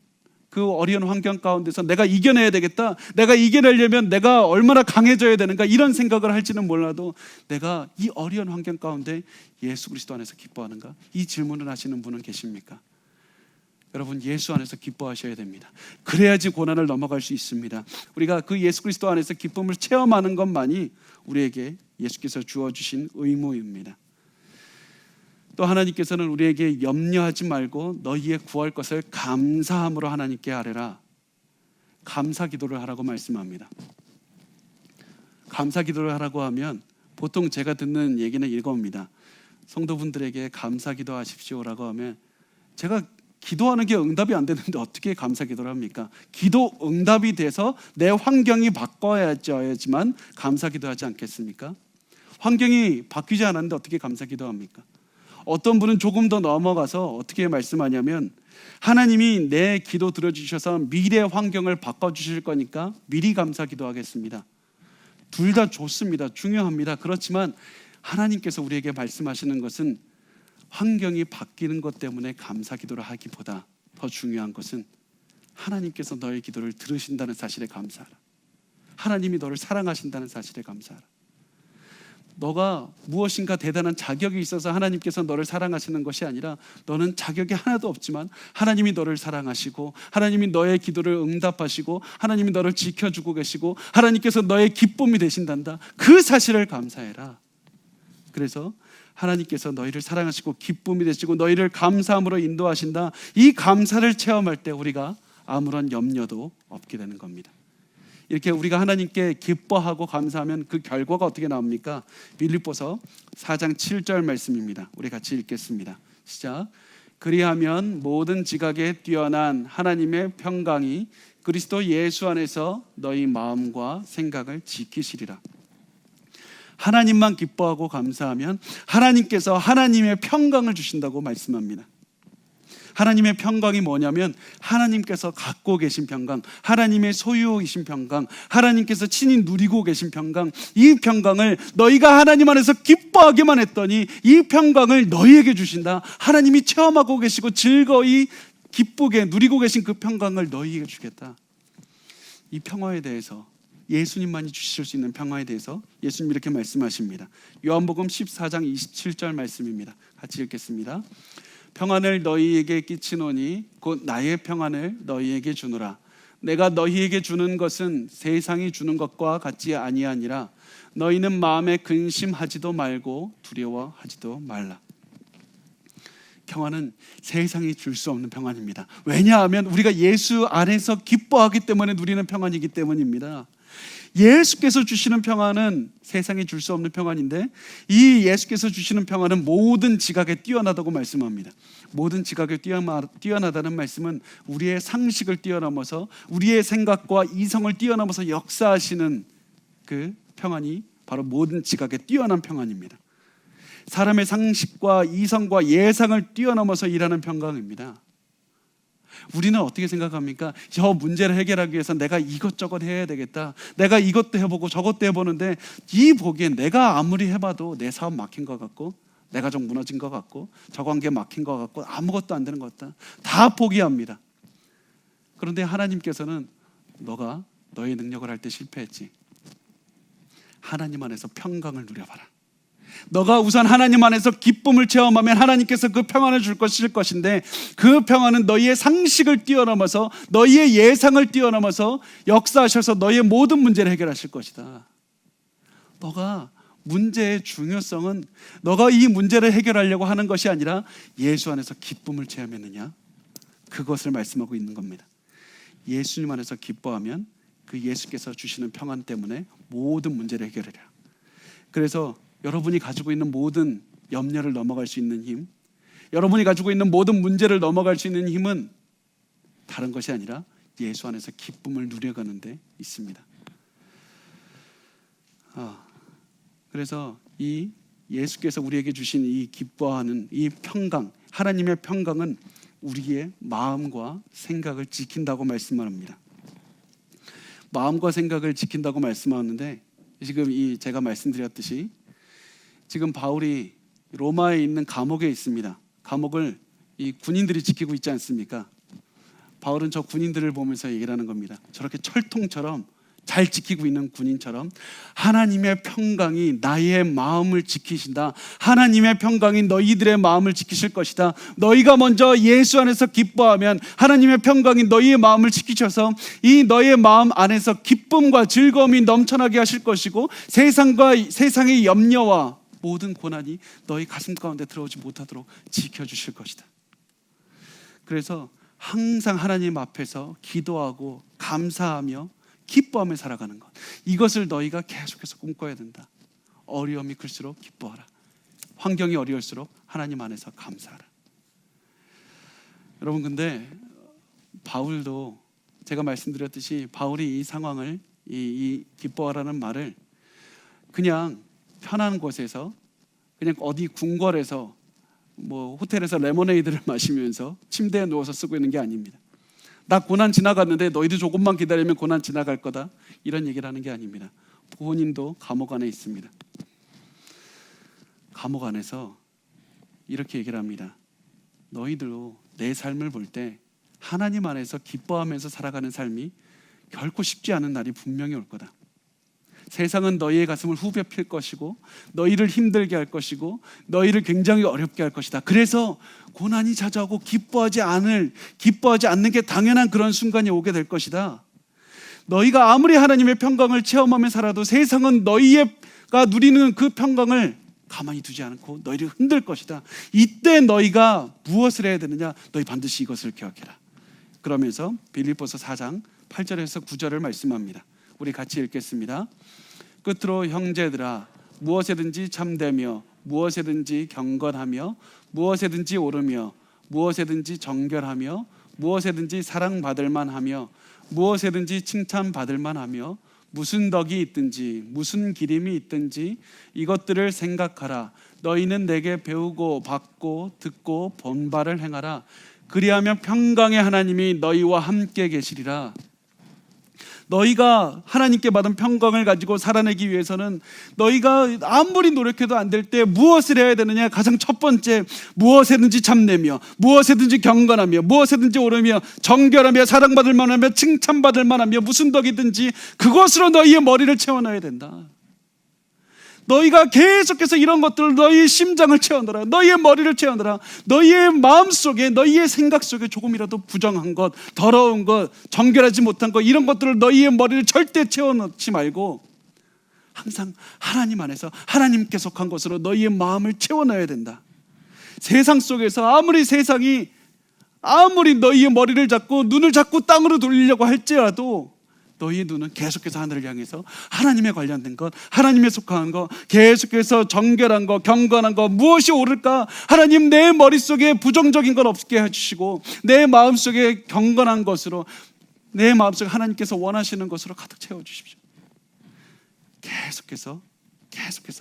그 어려운 환경 가운데서 내가 이겨내야 되겠다, 내가 이겨내려면 내가 얼마나 강해져야 되는가, 이런 생각을 할지는 몰라도 내가 이 어려운 환경 가운데 예수 그리스도 안에서 기뻐하는가? 이 질문을 하시는 분은 계십니까? 여러분, 예수 안에서 기뻐하셔야 됩니다. 그래야지 고난을 넘어갈 수 있습니다. 우리가 그 예수 그리스도 안에서 기쁨을 체험하는 것만이 우리에게 예수께서 주어주신 의무입니다. 또 하나님께서는 우리에게 염려하지 말고 너희의 구할 것을 감사함으로 하나님께 아뢰라, 감사 기도를 하라고 말씀합니다. 감사 기도를 하라고 하면 보통 제가 듣는 얘기는 이겁니다. 성도분들에게 감사 기도하십시오라고 하면, 제가 기도하는 게 응답이 안 되는데 어떻게 감사 기도를 합니까? 기도 응답이 돼서 내 환경이 바꿔야지만 감사 기도하지 않겠습니까? 환경이 바뀌지 않았는데 어떻게 감사 기도합니까? 어떤 분은 조금 더 넘어가서 어떻게 말씀하냐면, 하나님이 내 기도 들어주셔서 미래 환경을 바꿔주실 거니까 미리 감사 기도하겠습니다. 둘 다 좋습니다. 중요합니다. 그렇지만 하나님께서 우리에게 말씀하시는 것은 환경이 바뀌는 것 때문에 감사 기도를 하기보다 더 중요한 것은 하나님께서 너의 기도를 들으신다는 사실에 감사하라. 하나님이 너를 사랑하신다는 사실에 감사하라. 너가 무엇인가 대단한 자격이 있어서 하나님께서 너를 사랑하시는 것이 아니라, 너는 자격이 하나도 없지만 하나님이 너를 사랑하시고 하나님이 너의 기도를 응답하시고 하나님이 너를 지켜주고 계시고 하나님께서 너의 기쁨이 되신단다. 그 사실을 감사해라. 그래서 하나님께서 너희를 사랑하시고 기쁨이 되시고 너희를 감사함으로 인도하신다. 이 감사를 체험할 때 우리가 아무런 염려도 없게 되는 겁니다. 이렇게 우리가 하나님께 기뻐하고 감사하면 그 결과가 어떻게 나옵니까? 빌립보서 4장 7절 말씀입니다. 우리 같이 읽겠습니다. 시작. 그리하면 모든 지각에 뛰어난 하나님의 평강이 그리스도 예수 안에서 너희 마음과 생각을 지키시리라. 하나님만 기뻐하고 감사하면 하나님께서 하나님의 평강을 주신다고 말씀합니다. 하나님의 평강이 뭐냐면, 하나님께서 갖고 계신 평강, 하나님의 소유이신 평강, 하나님께서 친히 누리고 계신 평강, 이 평강을 너희가 하나님 안에서 기뻐하기만 했더니 이 평강을 너희에게 주신다. 하나님이 체험하고 계시고 즐거이 기쁘게 누리고 계신 그 평강을 너희에게 주겠다. 이 평화에 대해서, 예수님만이 주실 수 있는 평화에 대해서 예수님 이렇게 말씀하십니다. 요한복음 14장 27절 말씀입니다. 같이 읽겠습니다. 평안을 너희에게 끼치노니 곧 나의 평안을 너희에게 주노라. 내가 너희에게 주는 것은 세상이 주는 것과 같지 아니하니라. 너희는 마음에 근심하지도 말고 두려워하지도 말라. 평안은 세상이 줄 수 없는 평안입니다. 왜냐하면 우리가 예수 안에서 기뻐하기 때문에 누리는 평안이기 때문입니다. 예수께서 주시는 평안은 세상이 줄 수 없는 평안인데, 이 예수께서 주시는 평안은 모든 지각에 뛰어나다고 말씀합니다. 모든 지각에 뛰어나다는 말씀은 우리의 상식을 뛰어넘어서, 우리의 생각과 이성을 뛰어넘어서 역사하시는 그 평안이 바로 모든 지각에 뛰어난 평안입니다. 사람의 상식과 이성과 예상을 뛰어넘어서 일하는 평강입니다. 우리는 어떻게 생각합니까? 저 문제를 해결하기 위해서 내가 이것저것 해야 되겠다, 내가 이것도 해보고 저것도 해보는데, 이 보기엔 내가 아무리 해봐도 내 사업 막힌 것 같고, 내 가정 무너진 것 같고, 저 관계 막힌 것 같고, 아무것도 안 되는 것 같다. 다 포기합니다. 그런데 하나님께서는 너가 너의 능력을 할 때 실패했지, 하나님 안에서 평강을 누려봐라. 너가 우선 하나님 안에서 기쁨을 체험하면 하나님께서 그 평안을 줄 것인데, 그 평안은 너희의 상식을 뛰어넘어서, 너희의 예상을 뛰어넘어서 역사하셔서 너희의 모든 문제를 해결하실 것이다. 너가 문제의 중요성은 너가 이 문제를 해결하려고 하는 것이 아니라 예수 안에서 기쁨을 체험했느냐, 그것을 말씀하고 있는 겁니다. 예수님 안에서 기뻐하면 그 예수께서 주시는 평안 때문에 모든 문제를 해결하리라. 그래서 여러분이 가지고 있는 모든 염려를 넘어갈 수 있는 힘, 여러분이 가지고 있는 모든 문제를 넘어갈 수 있는 힘은 다른 것이 아니라 예수 안에서 기쁨을 누려가는 데 있습니다. 그래서 이 예수께서 우리에게 주신 이 기뻐하는 이 평강, 하나님의 평강은 우리의 마음과 생각을 지킨다고 말씀합니다. 마음과 생각을 지킨다고 말씀하는데, 지금 제가 말씀드렸듯이 지금 바울이 로마에 있는 감옥에 있습니다. 감옥을 이 군인들이 지키고 있지 않습니까? 바울은 저 군인들을 보면서 얘기를 하는 겁니다. 저렇게 철통처럼 잘 지키고 있는 군인처럼 하나님의 평강이 나의 마음을 지키신다. 하나님의 평강이 너희들의 마음을 지키실 것이다. 너희가 먼저 예수 안에서 기뻐하면 하나님의 평강이 너희의 마음을 지키셔서 이 너희의 마음 안에서 기쁨과 즐거움이 넘쳐나게 하실 것이고 세상의 염려와 모든 고난이 너희 가슴 가운데 들어오지 못하도록 지켜주실 것이다. 그래서 항상 하나님 앞에서 기도하고 감사하며 기뻐하며 살아가는 것, 이것을 너희가 계속해서 꿈꿔야 된다. 어려움이 클수록 기뻐하라. 환경이 어려울수록 하나님 안에서 감사하라. 여러분, 근데 바울도 제가 말씀드렸듯이 바울이 이 상황을 이 기뻐하라는 말을 그냥 편한 곳에서 그냥 어디 궁궐에서 호텔에서 레모네이드를 마시면서 침대에 누워서 쓰고 있는 게 아닙니다. 나 고난 지나갔는데 너희도 조금만 기다리면 고난 지나갈 거다, 이런 얘기를 하는 게 아닙니다. 본인도 감옥 안에 있습니다. 감옥 안에서 이렇게 얘기를 합니다. 너희들도 내 삶을 볼 때 하나님 안에서 기뻐하면서 살아가는 삶이 결코 쉽지 않은 날이 분명히 올 거다. 세상은 너희의 가슴을 후벼 필 것이고 너희를 힘들게 할 것이고 너희를 굉장히 어렵게 할 것이다. 그래서 고난이 찾아오고 기뻐하지 않는 게 당연한 그런 순간이 오게 될 것이다. 너희가 아무리 하나님의 평강을 체험하며 살아도 세상은 너희가 누리는 그 평강을 가만히 두지 않고 너희를 흔들 것이다. 이때 너희가 무엇을 해야 되느냐? 너희 반드시 이것을 기억해라. 그러면서 빌립보서 4장 8절에서 9절을 말씀합니다. 우리 같이 읽겠습니다. 끝으로 형제들아, 무엇에든지 참되며 무엇에든지 경건하며 무엇에든지 오르며 무엇에든지 정결하며 무엇에든지 사랑받을 만하며 무엇에든지 칭찬받을 만하며 무슨 덕이 있든지 무슨 기림이 있든지 이것들을 생각하라. 너희는 내게 배우고 받고 듣고 본 바를 행하라. 그리하면 평강의 하나님이 너희와 함께 계시리라. 너희가 하나님께 받은 평강을 가지고 살아내기 위해서는 너희가 아무리 노력해도 안 될 때 무엇을 해야 되느냐? 가장 첫 번째, 무엇에든지 참내며 무엇에든지 경건하며 무엇에든지 오르며 정결하며 사랑받을 만하며 칭찬받을 만하며 무슨 덕이든지 그것으로 너희의 머리를 채워넣어야 된다. 너희가 계속해서 이런 것들을 너희의 심장을 채워넣어라. 너희의 머리를 채워넣어라. 너희의 마음속에, 너희의 생각 속에 조금이라도 부정한 것, 더러운 것, 정결하지 못한 것, 이런 것들을 너희의 머리를 절대 채워넣지 말고 항상 하나님 안에서 하나님께 속한 것으로 너희의 마음을 채워넣어야 된다. 세상 속에서 아무리 너희의 머리를 잡고 눈을 자꾸 땅으로 돌리려고 할지라도 너희의 눈은 계속해서 하늘을 향해서 하나님에 관련된 것, 하나님에 속한 것, 계속해서 정결한 것, 경건한 것, 무엇이 옳을까? 하나님, 내 머릿속에 부정적인 것 없게 해주시고 내 마음속에 경건한 것으로, 내 마음속에 하나님께서 원하시는 것으로 가득 채워주십시오. 계속해서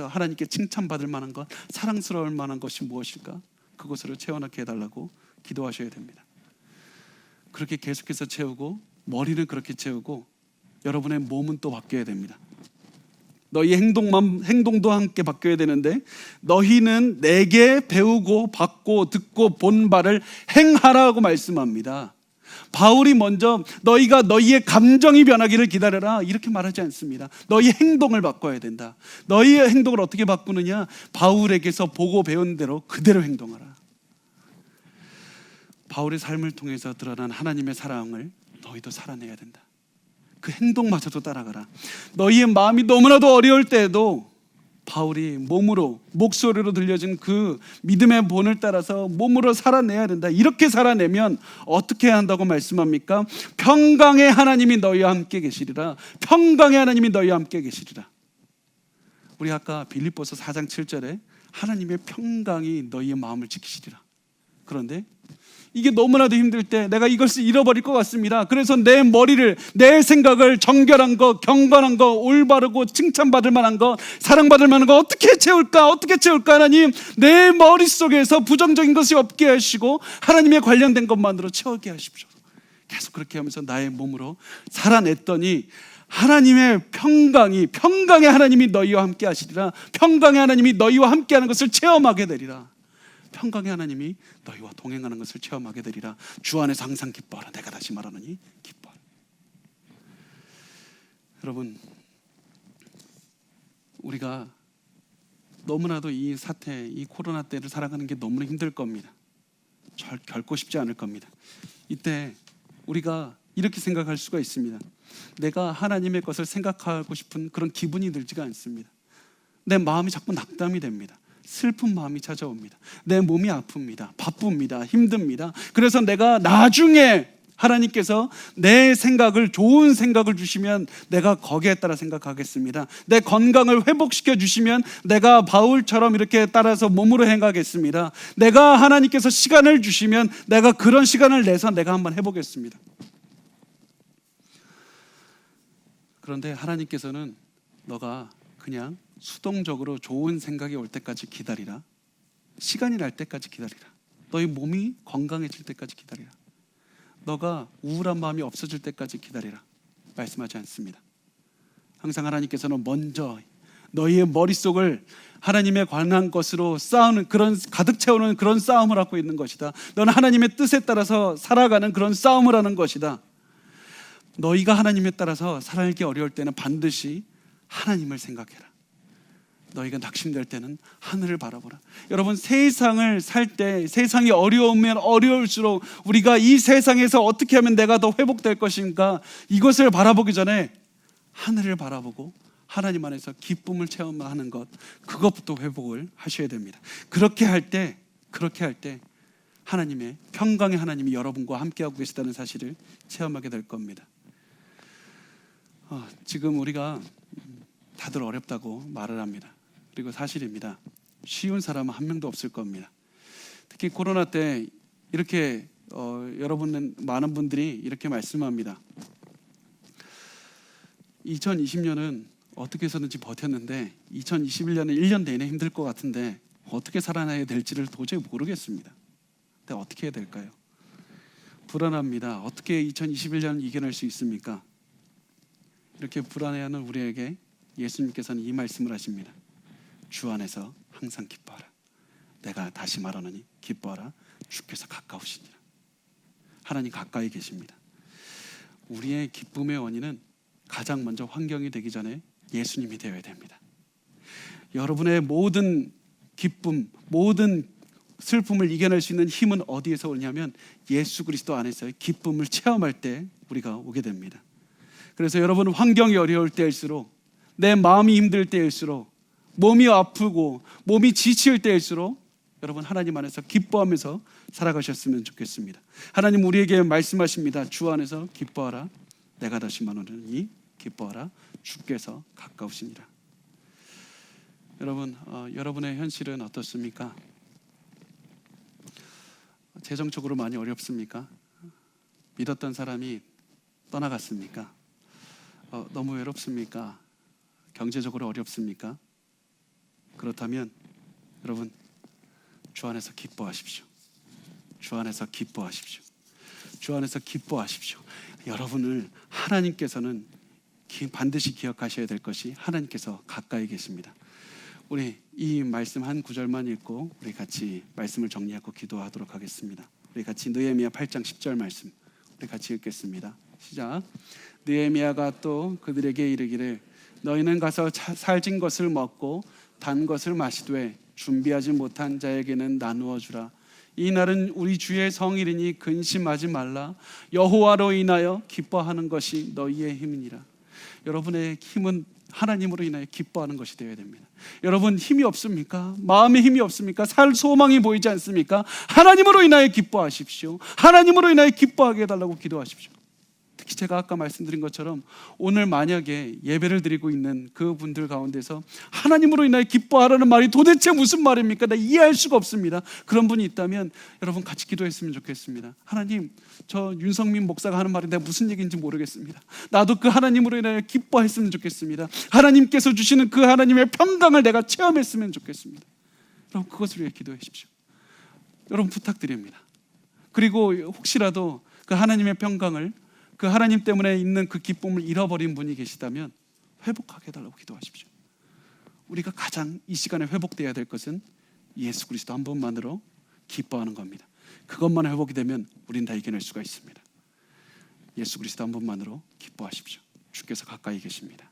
하나님께 칭찬받을 만한 것, 사랑스러울 만한 것이 무엇일까? 그것으로 채워넣게 해달라고 기도하셔야 됩니다. 그렇게 계속해서 채우고 머리는 그렇게 채우고 여러분의 몸은 또 바뀌어야 됩니다. 너희 행동도 함께 바뀌어야 되는데 너희는 내게 배우고 받고 듣고 본 바를 행하라고 말씀합니다. 바울이 먼저 너희가 너희의 감정이 변하기를 기다려라 이렇게 말하지 않습니다. 너희의 행동을 바꿔야 된다. 너희의 행동을 어떻게 바꾸느냐? 바울에게서 보고 배운 대로 그대로 행동하라. 바울의 삶을 통해서 드러난 하나님의 사랑을 너희도 살아내야 된다. 그 행동마저도 따라가라. 너희의 마음이 너무나도 어려울 때에도 바울이 목소리로 들려진 그 믿음의 본을 따라서 몸으로 살아내야 된다. 이렇게 살아내면 어떻게 해야 한다고 말씀합니까? 평강의 하나님이 너희와 함께 계시리라. 평강의 하나님이 너희와 함께 계시리라. 우리 아까 빌립보서 4장 7절에 하나님의 평강이 너희의 마음을 지키시리라. 그런데 이게 너무나도 힘들 때 내가 이것을 잃어버릴 것 같습니다. 그래서 내 머리를, 내 생각을 정결한 것, 경건한 것, 올바르고 칭찬받을 만한 것, 사랑받을 만한 것 어떻게 채울까 하나님, 내 머릿속에서 부정적인 것이 없게 하시고 하나님의 관련된 것만으로 채우게 하십시오. 계속 그렇게 하면서 나의 몸으로 살아냈더니 하나님의 평강의 하나님이 너희와 함께 하시리라. 평강의 하나님이 너희와 함께 하는 것을 체험하게 되리라. 평강의 하나님이 너희와 동행하는 것을 체험하게 되리라. 주 안에서 항상 기뻐하라. 내가 다시 말하노니 기뻐하라. 여러분, 우리가 너무나도 이 사태, 이 코로나 때를 살아가는 게 너무나 힘들 겁니다. 결코 쉽지 않을 겁니다. 이때 우리가 이렇게 생각할 수가 있습니다. 내가 하나님의 것을 생각하고 싶은 그런 기분이 들지가 않습니다. 내 마음이 자꾸 낙담이 됩니다. 슬픈 마음이 찾아옵니다. 내 몸이 아픕니다. 바쁩니다. 힘듭니다. 그래서 내가 나중에 하나님께서 내 생각을, 좋은 생각을 주시면 내가 거기에 따라 생각하겠습니다. 내 건강을 회복시켜 주시면 내가 바울처럼 이렇게 따라서 몸으로 행하겠습니다. 내가 하나님께서 시간을 주시면 내가 그런 시간을 내서 내가 한번 해보겠습니다. 그런데 하나님께서는 너가 그냥 수동적으로 좋은 생각이 올 때까지 기다리라. 시간이 날 때까지 기다리라. 너희 몸이 건강해질 때까지 기다리라. 너가 우울한 마음이 없어질 때까지 기다리라. 말씀하지 않습니다. 항상 하나님께서는 먼저 너희의 머릿속을 하나님에 관한 것으로 싸우는, 그런 가득 채우는 그런 싸움을 하고 있는 것이다. 너는 하나님의 뜻에 따라서 살아가는 그런 싸움을 하는 것이다. 너희가 하나님에 따라서 살기 어려울 때는 반드시 하나님을 생각해라. 너희가 낙심될 때는 하늘을 바라보라. 여러분, 세상을 살 때 세상이 어려우면 어려울수록 우리가 이 세상에서 어떻게 하면 내가 더 회복될 것인가, 이것을 바라보기 전에 하늘을 바라보고 하나님 안에서 기쁨을 체험하는 것, 그것부터 회복을 하셔야 됩니다. 그렇게 할 때 하나님의 평강의 하나님이 여러분과 함께하고 계시다는 사실을 체험하게 될 겁니다. 지금 우리가 다들 어렵다고 말을 합니다. 그리고 사실입니다. 쉬운 사람은 한 명도 없을 겁니다. 특히 코로나 때 이렇게 여러분, 많은 분들이 이렇게 말씀합니다. 2020년은 어떻게 해서든지 버텼는데 2021년은 1년 내내 힘들 것 같은데 어떻게 살아나야 될지를 도저히 모르겠습니다. 근데 어떻게 해야 될까요? 불안합니다. 어떻게 2021년을 이겨낼 수 있습니까? 이렇게 불안해하는 우리에게 예수님께서는 이 말씀을 하십니다. 주 안에서 항상 기뻐하라. 내가 다시 말하노니 기뻐하라. 주께서 가까우시니라. 하나님 가까이 계십니다. 우리의 기쁨의 원인은 가장 먼저 환경이 되기 전에 예수님이 되어야 됩니다. 여러분의 모든 기쁨, 모든 슬픔을 이겨낼 수 있는 힘은 어디에서 오냐면 예수 그리스도 안에서의 기쁨을 체험할 때 우리가 오게 됩니다. 그래서 여러분, 환경이 어려울 때일수록, 내 마음이 힘들 때일수록, 몸이 아프고 몸이 지칠 때일수록 여러분, 하나님 안에서 기뻐하면서 살아가셨으면 좋겠습니다. 하나님 우리에게 말씀하십니다. 주 안에서 기뻐하라. 내가 다시 말하노니 기뻐하라. 주께서 가까우시니라. 여러분, 여러분의 현실은 어떻습니까? 재정적으로 많이 어렵습니까? 믿었던 사람이 떠나갔습니까? 너무 외롭습니까? 경제적으로 어렵습니까? 그렇다면 여러분, 주 안에서 기뻐하십시오. 주 안에서 기뻐하십시오. 주 안에서 기뻐하십시오. 여러분을 하나님께서는 반드시 기억하셔야 될 것이 하나님께서 가까이 계십니다. 우리 이 말씀 한 구절만 읽고 우리 같이 말씀을 정리하고 기도하도록 하겠습니다. 우리 같이 느헤미야 8장 10절 말씀 우리 같이 읽겠습니다. 시작. 느헤미야가 또 그들에게 이르기를 너희는 가서 살진 것을 먹고 단 것을 마시되 준비하지 못한 자에게는 나누어 주라. 이 날은 우리 주의 성일이니 근심하지 말라. 여호와로 인하여 기뻐하는 것이 너희의 힘이니라. 여러분의 힘은 하나님으로 인하여 기뻐하는 것이 되어야 됩니다. 여러분, 힘이 없습니까? 마음에 힘이 없습니까? 살 소망이 보이지 않습니까? 하나님으로 인하여 기뻐하십시오. 하나님으로 인하여 기뻐하게 해달라고 기도하십시오. 특히 제가 아까 말씀드린 것처럼 오늘 만약에 예배를 드리고 있는 그분들 가운데서 하나님으로 인하여 기뻐하라는 말이 도대체 무슨 말입니까? 나 이해할 수가 없습니다. 그런 분이 있다면 여러분 같이 기도했으면 좋겠습니다. 하나님, 저 윤성민 목사가 하는 말이 내가 무슨 얘기인지 모르겠습니다. 나도 그 하나님으로 인하여 기뻐했으면 좋겠습니다. 하나님께서 주시는 그 하나님의 평강을 내가 체험했으면 좋겠습니다. 여러분, 그것을 위해 기도해 주십시오. 여러분, 부탁드립니다. 그리고 혹시라도 그 하나님의 평강을, 그 하나님 때문에 있는 그 기쁨을 잃어버린 분이 계시다면 회복하게 해달라고 기도하십시오. 우리가 가장 이 시간에 회복되어야 될 것은 예수 그리스도 한 분만으로 기뻐하는 겁니다. 그것만 회복이 되면 우린 다 이겨낼 수가 있습니다. 예수 그리스도 한 분만으로 기뻐하십시오. 주께서 가까이 계십니다.